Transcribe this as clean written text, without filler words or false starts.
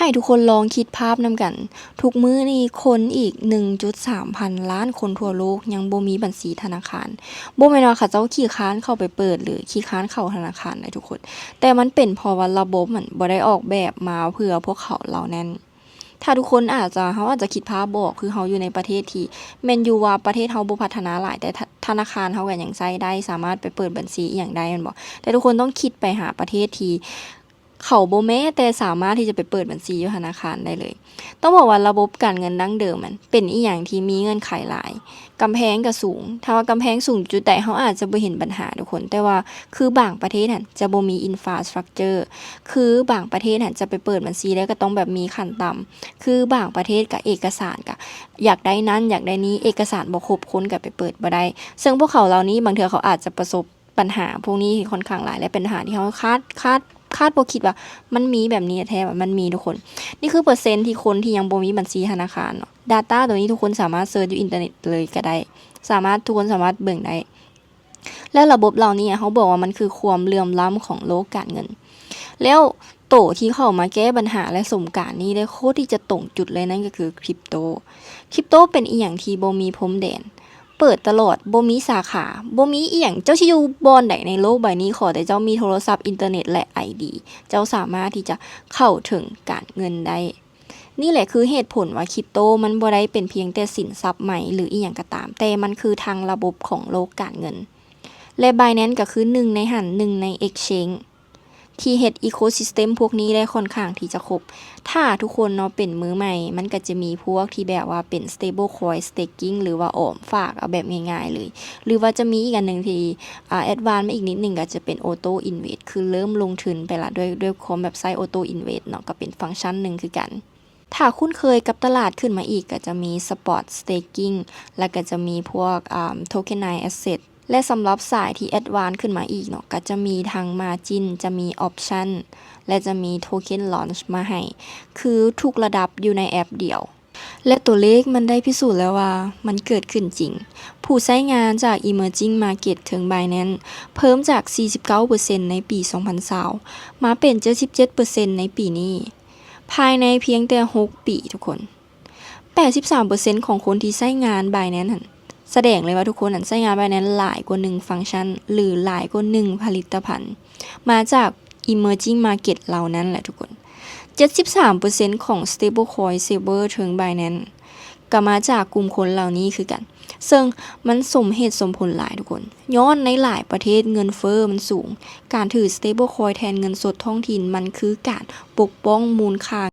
ให้ทุกคนลองคิดภาพนำกัน ทุกมื้อนี้คนอีก 1.3 พันล้านคนทั่วโลกยังบ่มีบัญชีธนาคารบ่แม่นว่าเขาเจ้าขี้คร้านเข้าไปเปิดหรือขี้คร้านเข้าธนาคารได้ทุกคน แต่มันเป็นเพราะว่าระบบมันบ่ได้ออกแบบมาเพื่อพวกเขาเหล่านั้น ถ้าทุกคนเขาอาจจะคิดภาพบ่ออกคือเราอยู่ในประเทศที่แม่นอยู่ว่าประเทศเราบ่พัฒนาหลายแต่ธนาคารเราก็ยังใช้ได้สามารถไปเปิดบัญชีอิหยังได้แม่นบ่แต่ทุกคนต้องคิดไปหาประเทศที่เขาบ่แม้แต่สามารถที่จะไปเปิดบัญชีอยู่ธนาคารได้เลยต้องบอกว่าระบบการเงินดั้งเดิมมันเป็นอีหยังที่มีเงื่อนไขหลายกำแพงก็สูงถ้าว่ากำแพงสูงจุดใดเราอาจจะบ่เห็นปัญหาทุกคนแต่ว่าคือบางประเทศหั่นจะบ่มี infrastructure คือบางประเทศหั่นจะไปเปิดบัญชีแล้วก็ต้องแบบมีขั้นต่ำคือบางประเทศก็เอกสารก็อยากได้นั้นอยากได้นี้เอกสารบ่ครบคนก็ไปเปิดบ่ได้ซึ่งพวกเขาเหล่านี้บางเทื่อเขาอาจจะประสบปัญหาพวกนี้ค่อนข้างหลายและเป็นปัญหาที่เราคาดบ่คิดว่ามันมีแบบนี้แท้ว่ามันมีทุกคนนี่คือเปอร์เซ็นต์ที่คนที่ยังบ่มีบัญชีธนาคารเนาะ data ตัวนี้ทุกคนสามารถเซิร์ชอยู่อินเทอร์เน็ตเลยก็ได้ทุกคนสามารถเบิ่งได้และระบบเหล่านี้เขาบอกว่ามันคือความเหลื่อมล้ำของโลกการเงินแล้วโตที่เข้ามาแก้ปัญหาและสมการนี้ได้โคตรที่จะตรงจุดเลยนั่นก็คือคริปโตเป็นอีหยังที่บ่มีพรมแดนเปิดตลอดบ่มีสาขาบ่มีอีหยังเจ้าสิอยู่บ่อนใดในโลกใบนี้ขอแต่เจ้ามีโทรศัพท์อินเทอร์เน็ตและ ID เจ้าสามารถที่จะเข้าถึงการเงินได้นี่แหละคือเหตุผลว่าคริปโตมันบ่ได้เป็นเพียงแต่สินทรัพย์ใหม่หรืออีหยังก็ตามแต่มันคือทางระบบของโลกการเงินและ Binance ก็คือ1ใน1ใน Exchange ที่เฮ็ด Ecosystem พวกนี้ได้ค่อนข้างที่จะครบถ้าทุกคนเนาะเป็นมือใหม่มันก็จะมีพวกที่แบบว่าเป็น stable coin staking หรือว่าออมฝากเอาแบบง่ายๆเลยหรือว่าจะมีอีกอันนึงที่advance มาอีกนิดนึงก็จะเป็น auto invest คือเริ่มลงทุนไปละด้วยความแบบใช้ auto invest เนาะก็เป็นฟังก์ชันนึงคือกันถ้าคุ้นเคยกับตลาดขึ้นมาอีกก็จะมี spot staking แล้วก็จะมีพวกtokenized asset และสำหรับสายที่ advance ขึ้นมาอีกเนาะก็จะมีทั้ง margin จะมี option และจะมี token launch มาให้คือทุกระดับอยู่ในแอปเดียวและตัวเลขมันได้พิสูจน์แล้วว่ามันเกิดขึ้นจริงผู้ใช้งานจาก emerging market ถึง Binance เพิ่มจาก 49% ในปี 2020มาเป็น 77% ในปีนี้ภายในเพียงแต่6ปีทุกคน 83% ของคนที่ใช้งาน Binance หั่นแสดงเลยว่าทุกคนใช้งาน Binance หลายกว่า1ฟังก์ชันหรือหลายกว่า1ผลิตภัณฑ์มาจาก emerging market เหล่านั้นแหละทุกคน 73% ของ stablecoin saver ถึง Binance ก็มาจากกลุ่มคนเหล่านี้คือกันซึ่งมันสมเหตุสมผลหลายทุกคนย้อนในหลายประเทศเงินเฟ้อมันสูงการถือ stablecoin แทนเงินสดท้องถิ่นมันคือการปกป้องมูลค่า